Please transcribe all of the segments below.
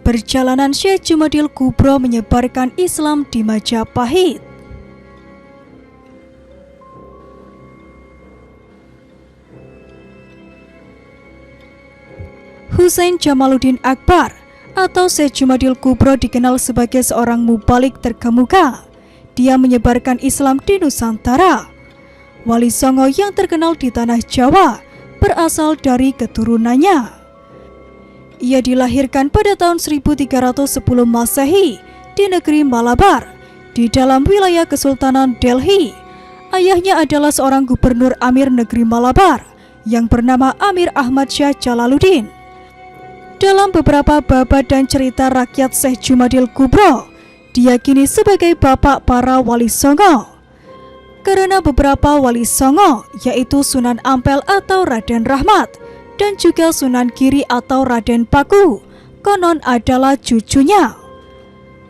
Perjalanan Syekh Jumadil Kubro menyebarkan Islam di Majapahit. Husain Jamaluddin Akbar atau Syekh Jumadil Kubro dikenal sebagai seorang mubalik terkemuka. Dia menyebarkan Islam di Nusantara. Wali Songo yang terkenal di tanah Jawa berasal dari keturunannya. Ia dilahirkan pada tahun 1310 Masehi di negeri Malabar, di dalam wilayah Kesultanan Delhi. Ayahnya adalah seorang gubernur Amir negeri Malabar yang bernama Amir Ahmad Syah Jalaluddin. Dalam beberapa babad dan cerita rakyat Syekh Jumadil Kubro diyakini sebagai bapak para wali Songo. Karena beberapa wali Songo, yaitu Sunan Ampel atau Raden Rahmat, dan juga Sunan Giri atau Raden Paku, konon adalah cucunya.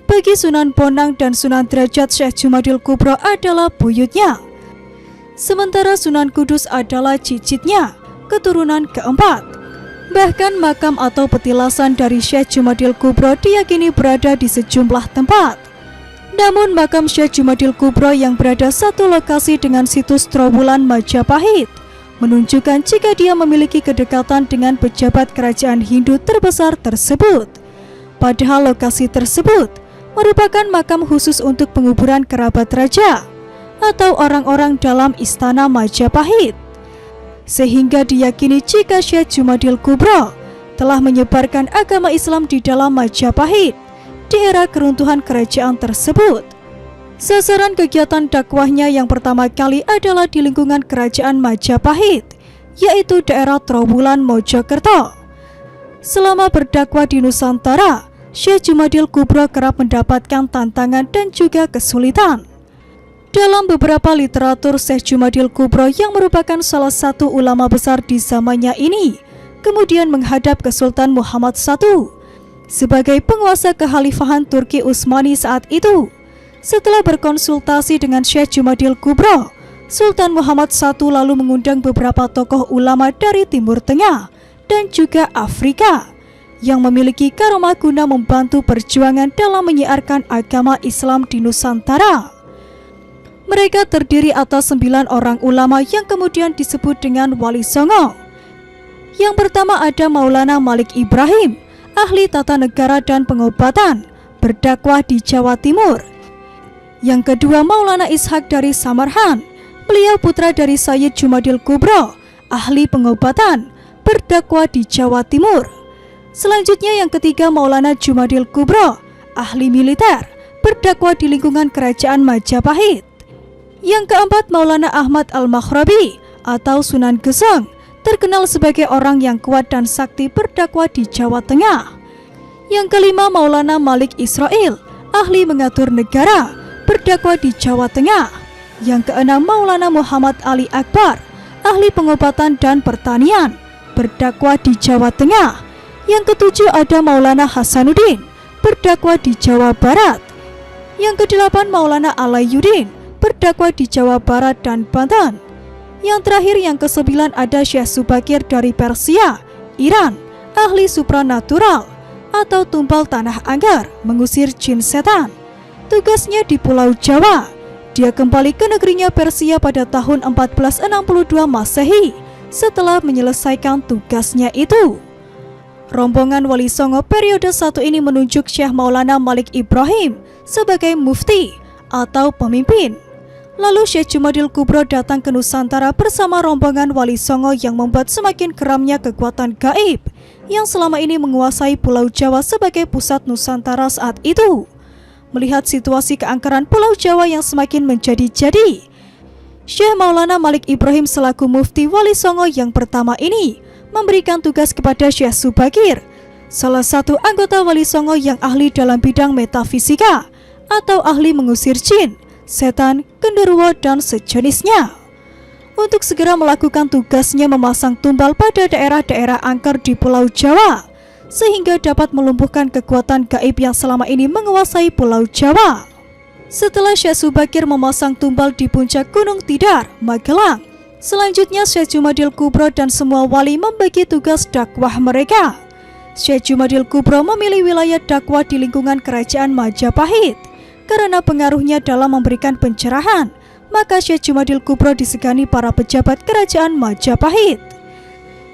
Bagi Sunan Bonang dan Sunan Derajat, Syekh Jumadil Kubro adalah buyutnya. Sementara Sunan Kudus adalah cicitnya, keturunan keempat. Bahkan makam atau petilasan dari Syekh Jumadil Kubro diyakini berada di sejumlah tempat. Namun makam Syekh Jumadil Kubro yang berada satu lokasi dengan situs Trowulan Majapahit menunjukkan jika dia memiliki kedekatan dengan pejabat kerajaan Hindu terbesar tersebut. Padahal lokasi tersebut merupakan makam khusus untuk penguburan kerabat raja atau orang-orang dalam istana Majapahit. Sehingga diyakini jika Syekh Jumadil Kubro telah menyebarkan agama Islam di dalam Majapahit di era keruntuhan kerajaan tersebut. Sasaran kegiatan dakwahnya yang pertama kali adalah di lingkungan kerajaan Majapahit, yaitu daerah Trowulan Mojokerto. Selama berdakwah di Nusantara, Syekh Jumadil Kubro kerap mendapatkan tantangan dan juga kesulitan. Dalam beberapa literatur, Syekh Jumadil Kubro yang merupakan salah satu ulama besar di zamannya ini, kemudian menghadap ke Sultan Muhammad I sebagai penguasa kekhalifahan Turki Utsmani saat itu. Setelah berkonsultasi dengan Syekh Jumadil Kubro, Sultan Muhammad I lalu mengundang beberapa tokoh ulama dari Timur Tengah dan juga Afrika yang memiliki karomah guna membantu perjuangan dalam menyiarkan agama Islam di Nusantara. Mereka terdiri atas 9 orang ulama yang kemudian disebut dengan Wali Songo. Yang pertama ada Maulana Malik Ibrahim, ahli tata negara dan pengobatan, berdakwah di Jawa Timur. Yang kedua Maulana Ishak dari Samarhan, beliau putra dari Sayyid Jumadil Kubro, ahli pengobatan, berdakwah di Jawa Timur. Selanjutnya yang ketiga Maulana Jumadil Kubro, ahli militer, berdakwah di lingkungan kerajaan Majapahit. Yang keempat Maulana Ahmad Al-Maghrabi atau Sunan Geseng, terkenal sebagai orang yang kuat dan sakti, berdakwah di Jawa Tengah. Yang kelima Maulana Malik Israel, ahli mengatur negara, berdakwah di Jawa Tengah. Yang keenam Maulana Muhammad Ali Akbar, ahli pengobatan dan pertanian, berdakwah di Jawa Tengah. Yang ketujuh ada Maulana Hasanuddin, berdakwah di Jawa Barat. Yang kedelapan Maulana Alayuddin, berdakwah di Jawa Barat dan Banten. Yang terakhir yang kesembilan ada Syekh Subakir dari Persia, Iran, ahli supranatural atau tumpal tanah anggar, mengusir jin setan. Tugasnya di Pulau Jawa. Dia kembali ke negerinya Persia pada tahun 1462 Masehi setelah menyelesaikan tugasnya itu. Rombongan Wali Songo periode 1 ini menunjuk Syekh Maulana Malik Ibrahim sebagai mufti atau pemimpin. Lalu Syekh Jumadil Kubro datang ke Nusantara bersama rombongan Wali Songo yang membuat semakin keramnya kekuatan gaib yang selama ini menguasai Pulau Jawa sebagai pusat Nusantara saat itu. Melihat situasi keangkeran Pulau Jawa yang semakin menjadi-jadi, Syekh Maulana Malik Ibrahim selaku mufti Wali Songo yang pertama ini memberikan tugas kepada Syekh Subakir, salah satu anggota Wali Songo yang ahli dalam bidang metafisika atau ahli mengusir jin, setan, genderuwo, dan sejenisnya, untuk segera melakukan tugasnya memasang tumbal pada daerah-daerah angker di Pulau Jawa sehingga dapat melumpuhkan kekuatan gaib yang selama ini menguasai Pulau Jawa. Setelah Syekh Subakir memasang tumbal di puncak Gunung Tidar, Magelang, selanjutnya Syekh Jumadil Kubro dan semua wali membagi tugas dakwah mereka. Syekh Jumadil Kubro memilih wilayah dakwah di lingkungan kerajaan Majapahit. Karena pengaruhnya dalam memberikan pencerahan, maka Syekh Jumadil Kubro disegani para pejabat kerajaan Majapahit.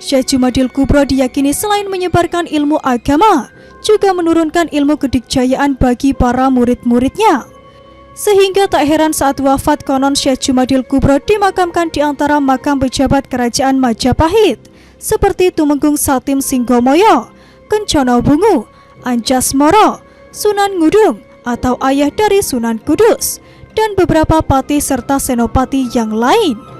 Syekh Jumadil Kubro diyakini selain menyebarkan ilmu agama, juga menurunkan ilmu kedikjayaan bagi para murid-muridnya. Sehingga tak heran saat wafat konon Syekh Jumadil Kubro dimakamkan di antara makam pejabat kerajaan Majapahit, seperti Tumenggung Satim Singgomoyo, Kencana Bungu, Anjasmara, Sunan Ngudung atau ayah dari Sunan Kudus, dan beberapa pati serta senopati yang lain.